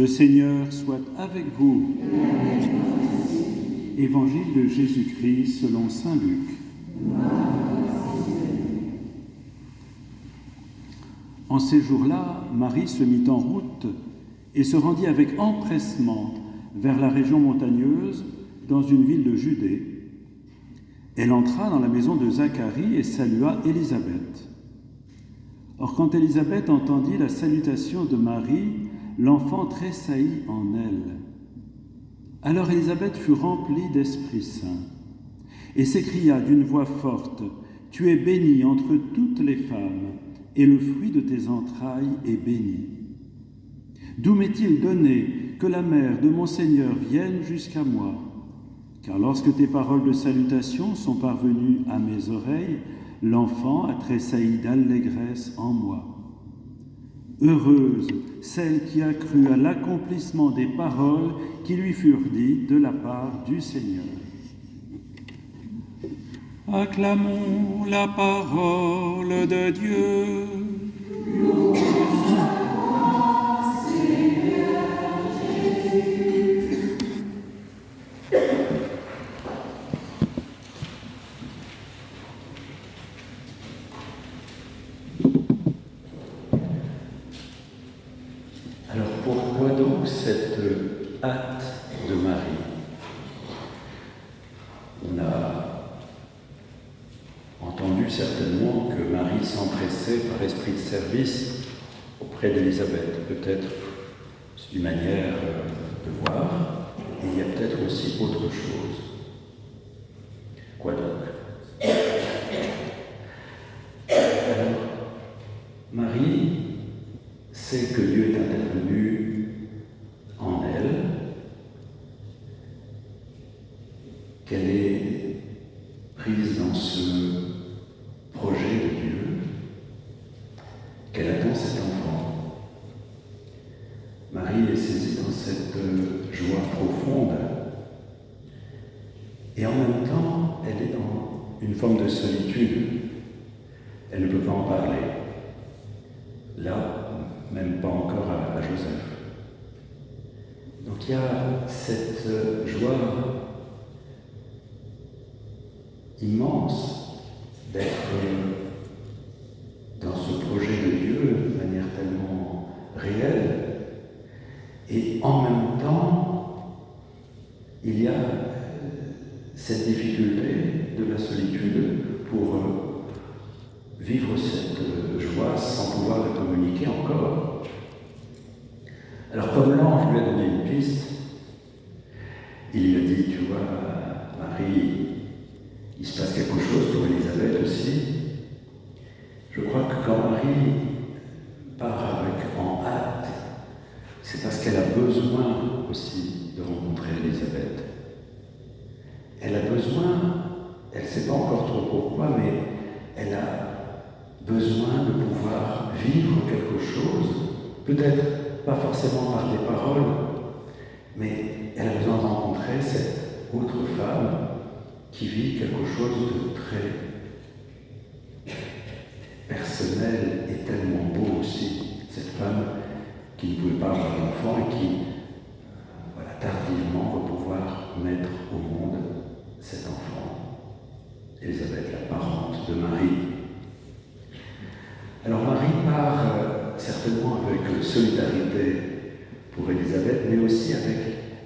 Le Seigneur soit avec vous. Évangile de Jésus-Christ selon saint Luc. En ces jours-là, Marie se mit en route et se rendit avec empressement vers la région montagneuse, dans une ville de Judée. Elle entra dans la maison de Zacharie et salua Élisabeth. Or, quand Élisabeth entendit la salutation de Marie, l'enfant tressaillit en elle. Alors Élisabeth fut remplie d'Esprit Saint et s'écria d'une voix forte, « Tu es bénie entre toutes les femmes, et le fruit de tes entrailles est béni. D'où m'est-il donné que la mère de mon Seigneur vienne jusqu'à moi? Car lorsque tes paroles de salutation sont parvenues à mes oreilles, l'enfant a tressailli d'allégresse en moi. Heureuse celle qui a cru à l'accomplissement des paroles qui lui furent dites de la part du Seigneur. » Acclamons la parole de Dieu. Alors pourquoi donc cette hâte de Marie? On a entendu certainement que Marie s'empressait par esprit de service auprès d'Élisabeth. Peut-être c'est une manière de voir, et il y a peut-être aussi autre chose. Quoi donc? Alors, Marie sait que Dieu est intervenu en elle, qu'elle est prise dans ce projet de Dieu, qu'elle attend cet enfant. Marie est saisie dans cette joie profonde et en même temps, elle est dans une forme de solitude. Elle ne peut pas en parler. Là, même pas encore à Joseph. Donc il y a cette joie immense d'être dans ce projet de Dieu de manière tellement réelle, et en même temps, il y a cette difficulté de la solitude pour vivre cette joie sans pouvoir la communiquer encore. Alors comme l'ange lui a donné une piste, il lui a dit, tu vois, Marie, il se passe quelque chose pour Élisabeth aussi. Je crois que quand Marie part en hâte, c'est parce qu'elle a besoin aussi de rencontrer Élisabeth. Elle a besoin, elle ne sait pas encore trop pourquoi, mais elle a besoin de pouvoir vivre quelque chose, peut-être pas forcément par des paroles, mais elle a besoin de rencontrer cette autre femme qui vit quelque chose de très personnel et tellement beau aussi. Cette femme qui ne pouvait pas avoir d'enfant et qui, tardivement, va pouvoir mettre au monde cet enfant. Élisabeth, la parente de Marie. Alors Marie part certainement avec solidarité pour Élisabeth, mais aussi avec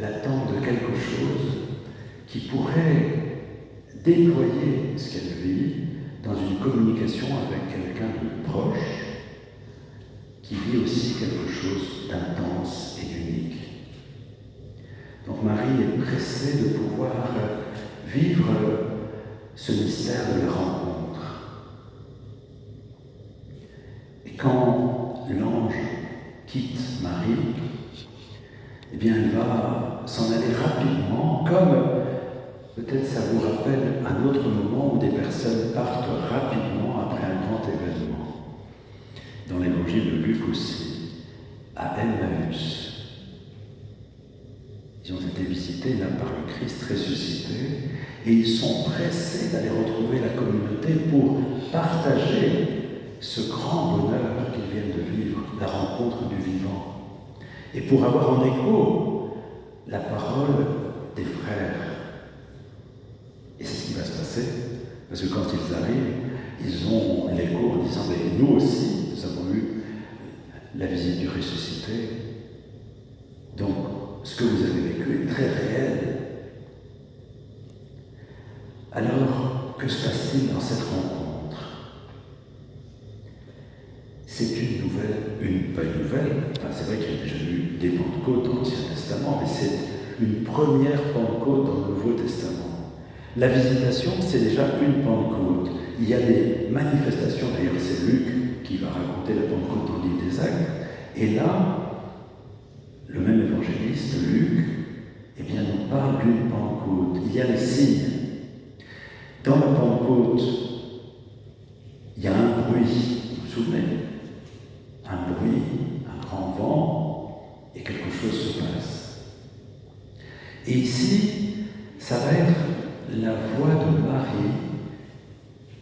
l'attente de quelque chose qui pourrait déployer ce qu'elle vit dans une communication avec quelqu'un de proche, qui vit aussi quelque chose d'intense et d'unique. Donc Marie est pressée de pouvoir vivre ce mystère de la rencontre. Et quand l'ange quitte Marie, eh bien elle va s'en aller rapidement, comme peut-être ça vous rappelle un autre moment où des personnes partent rapidement après un grand événement. Dans l'évangile de Luc aussi, à Emmaüs. Ils ont été visités là par le Christ ressuscité et ils sont pressés d'aller retrouver la communauté pour partager ce grand bonheur qu'ils viennent de vivre, la rencontre du vivant. et pour avoir en écho la parole des frères. Et c'est ce qui va se passer, parce que quand ils arrivent, ils ont l'écho en disant « Mais nous aussi, nous avons eu la visite du ressuscité. » Donc, ce que vous avez vécu est très réel. Alors, que se passe-t-il dans cette rencontre? C'est une nouvelle, pas une nouvelle, enfin c'est vrai qu'il y a déjà eu des Pentecôtes dans l'Ancien Testament, mais c'est une première Pentecôte dans le Nouveau Testament. La visitation, c'est déjà une Pentecôte. Il y a des manifestations, d'ailleurs c'est Luc qui va raconter la Pentecôte dans le livre des Actes, et là, le même évangéliste, Luc, eh bien, nous parle d'une Pentecôte. Il y a les signes. Dans la Pentecôte, il y a un bruit, vous vous souvenez? Un bruit, un grand vent, et quelque chose se passe. Et ici, ça va être la voix de Marie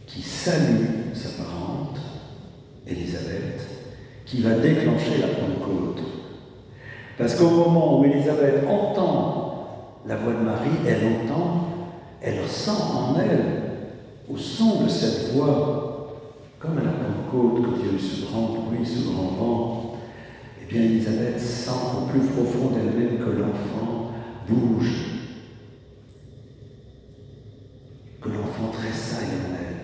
qui salue sa parente, Élisabeth, qui va déclencher la Pentecôte. Parce qu'au moment où Élisabeth entend la voix de Marie, elle ressent en elle, au son de cette voix, comme à la Pentecôte, quand il y a eu ce grand bruit, ce grand vent, eh bien Élisabeth sent au plus profond d'elle-même que l'enfant bouge, que l'enfant tressaille en elle.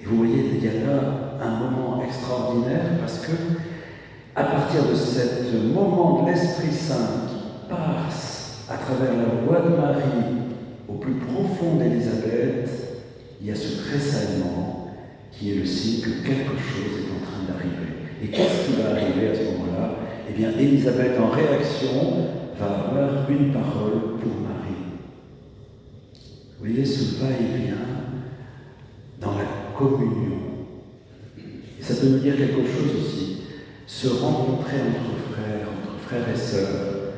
Et vous voyez, il y a là un moment extraordinaire parce que, à partir de ce moment de l'Esprit Saint qui passe à travers la voix de Marie au plus profond d'Élisabeth, il y a ce tressaillement qui est le signe que quelque chose est en train d'arriver. Et qu'est-ce qui va arriver à ce moment-là? Eh bien, Élisabeth, en réaction, va avoir une parole pour Marie. Vous voyez ce va-et-vient dans la communion. Et ça peut nous dire quelque chose aussi. Se rencontrer entre frères et sœurs,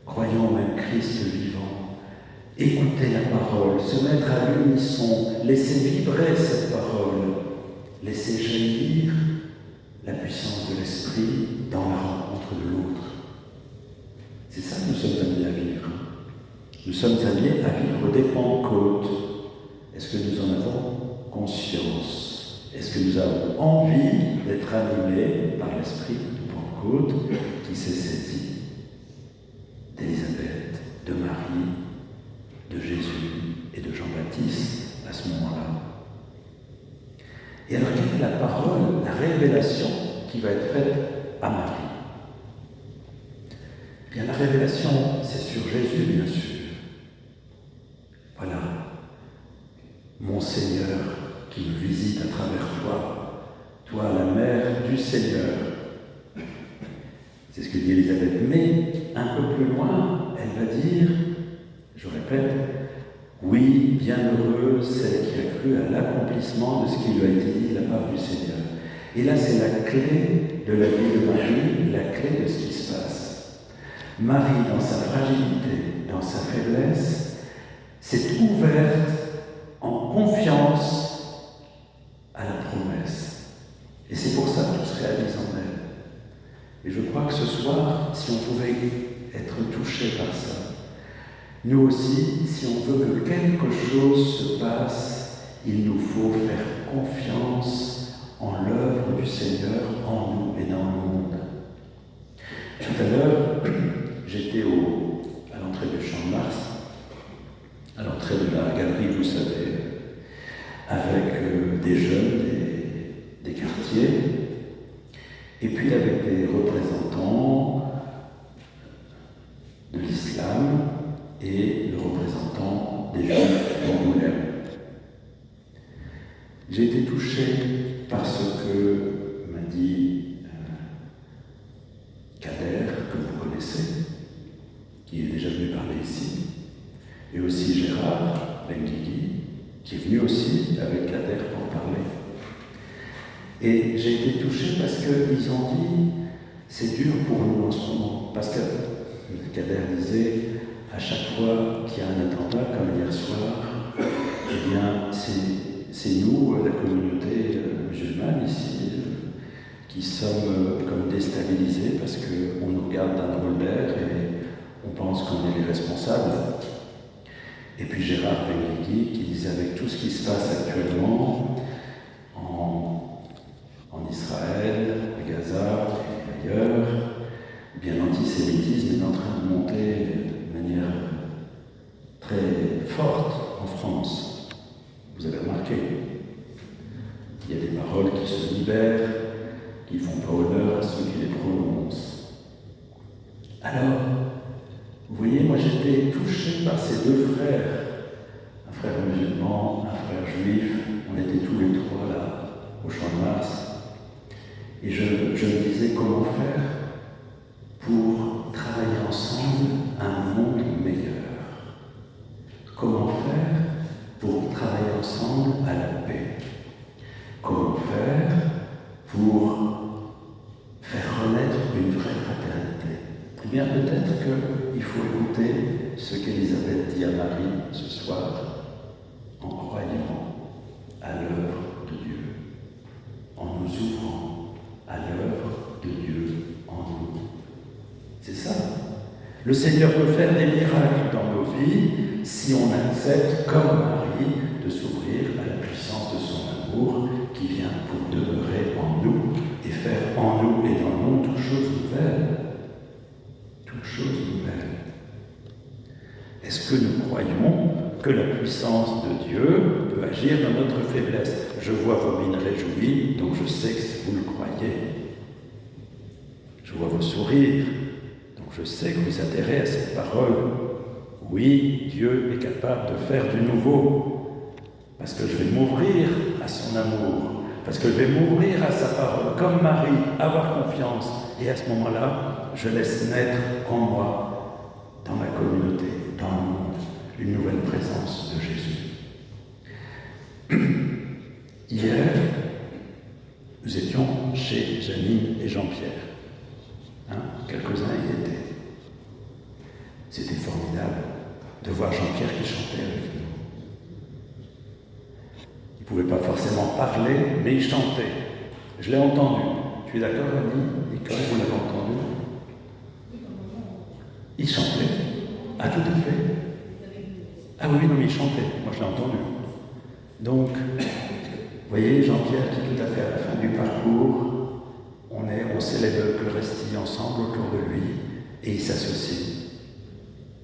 croyant au même Christ vivant, écouter la parole, se mettre à l'unisson, laisser vibrer cette parole, laisser jaillir la puissance de l'Esprit dans la rencontre de l'autre. C'est ça que nous sommes amenés à vivre. Nous sommes amenés à vivre des Pentecôtes. Est-ce que nous en avons conscience? Est-ce que nous avons envie d'être animés par l'Esprit de Pentecôte qui s'est saisi d'Élisabeth, de Marie, de Jésus et de Jean-Baptiste à ce moment-là? Et alors, quelle est la parole, la révélation qui va être faite à Marie? Bien, la révélation, c'est sur Jésus, bien sûr. Voilà. Mon Seigneur qui me visite à travers toi, la mère du Seigneur. C'est ce que dit Élisabeth. Mais, un peu plus loin, elle va dire, je répète, oui, bienheureuse celle qui a cru à l'accomplissement de ce qui lui a été dit de la part du Seigneur. Et là, c'est la clé de la vie de Marie, la clé de ce qui se passe. Marie, dans sa fragilité, dans sa faiblesse, s'est ouverte en confiance à la promesse. Et c'est pour ça que tout se réalise en elle. Et je crois que ce soir, si on pouvait être touché par ça, nous aussi, si on veut que quelque chose se passe, il nous faut faire confiance en l'œuvre du Seigneur, en nous et dans le monde. Tout à l'heure, j'étais à l'entrée du Champ de Mars, à l'entrée de la galerie, vous savez, avec des jeunes, des quartiers, et puis avec des représentants de l'islam et le représentant des Juifs d'Angoulême. J'ai été touché par ce que m'a dit Kader, que vous connaissez, qui est déjà venu parler ici, et aussi Gérard Benguigui, qui est venu aussi avec Kader pour parler. Et j'ai été touché parce qu'ils ont dit « c'est dur pour nous en ce moment ». Parce que Kader disait « à chaque fois qu'il y a un attentat, comme hier soir, eh bien c'est nous, la communauté musulmane ici, qui sommes comme déstabilisés parce qu'on nous regarde d'un drôle d'air et on pense qu'on est les responsables. Et puis Gérard Benguigui qui disait avec tout ce qui se passe actuellement en Israël, à Gaza et ailleurs, bien l'antisémitisme est en train de monter de manière très forte en France. Vous avez remarqué, il y a des paroles qui se libèrent, qui font pas honneur à ceux qui les prononcent. Alors, vous voyez, moi j'étais touché par ces deux frères, un frère musulman, un frère juif, on était tous les trois là, au Champ de Mars, et je me disais comment faire pour travailler ensemble un monde meilleur. Comment faire pour travailler ensemble à la paix? Comment faire pour faire renaître une vraie fraternité? Eh bien, peut-être qu'il faut écouter ce qu'Élisabeth dit à Marie ce soir, en croyant à l'œuvre de Dieu, en nous ouvrant à l'œuvre de Dieu en nous. C'est ça. Le Seigneur peut faire des miracles dans nos vies si on accepte, comme Marie, de s'ouvrir à la puissance de son amour qui vient pour demeurer en nous et faire en nous et dans le monde toutes choses nouvelles. Toutes choses nouvelles. Est-ce que nous croyons que la puissance de Dieu peut agir dans notre faiblesse? Je vois vos mines réjouies, donc je sais que vous le croyez. Je vois vos sourires, donc je sais que vous adhérez à cette parole. Oui, Dieu est capable de faire du nouveau, parce que je vais m'ouvrir à son amour, parce que je vais m'ouvrir à sa parole, comme Marie, avoir confiance. Et à ce moment-là, je laisse naître en moi, dans ma communauté, dans le monde, une nouvelle présence de Jésus. Hier, nous étions chez Janine et Jean-Pierre. Quelques-uns y étaient. C'était formidable de voir Jean-Pierre qui chantait avec nous. Il ne pouvait pas forcément parler, mais il chantait. Je l'ai entendu. Tu es d'accord, Annie? Nicole, vous l'avez entendu? Il chantait. Ah, tout à fait. Ah oui, non, mais il chantait. Moi, je l'ai entendu. Donc, vous voyez, Jean-Pierre qui est tout à fait à la fin du parcours, on célèbre l'Eucharistie ensemble autour de lui, et il s'associe.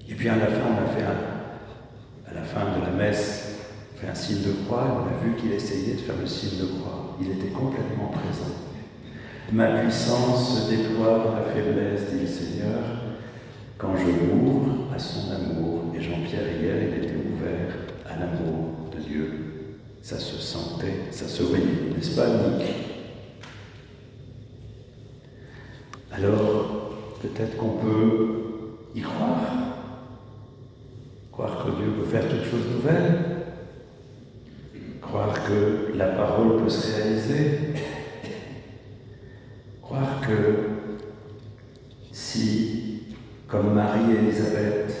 Et puis à la fin, à la fin de la messe, on fait un signe de croix, et on a vu qu'il essayait de faire le signe de croix. Il était complètement présent. Ma puissance se déploie dans la faiblesse, dit le Seigneur, quand je m'ouvre à son amour. Et Jean-Pierre, hier, il était ouvert à l'amour de Dieu. Ça se sentait, ça se voyait, n'est-ce pas, Nick? Alors, peut-être qu'on peut y croire que Dieu peut faire toutes choses nouvelles, croire que la parole peut se réaliser, croire que si, comme Marie et Élisabeth,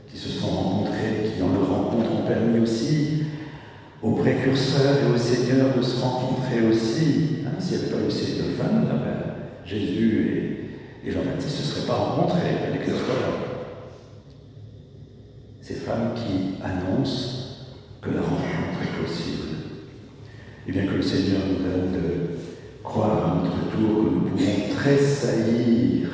qui se sont rencontrés, qui dans leur rencontre ont permis aussi aux précurseurs et aux seigneurs de se rencontrer aussi, s'il n'y avait pas eu ces deux femmes, là, Jésus et Jean-Baptiste ne se seraient pas rencontrés, il fallait qu'elles soient là. Ces femmes qui annoncent que la rencontre est possible. Et bien que le Seigneur nous donne de croire à notre tour que nous pouvons tressaillir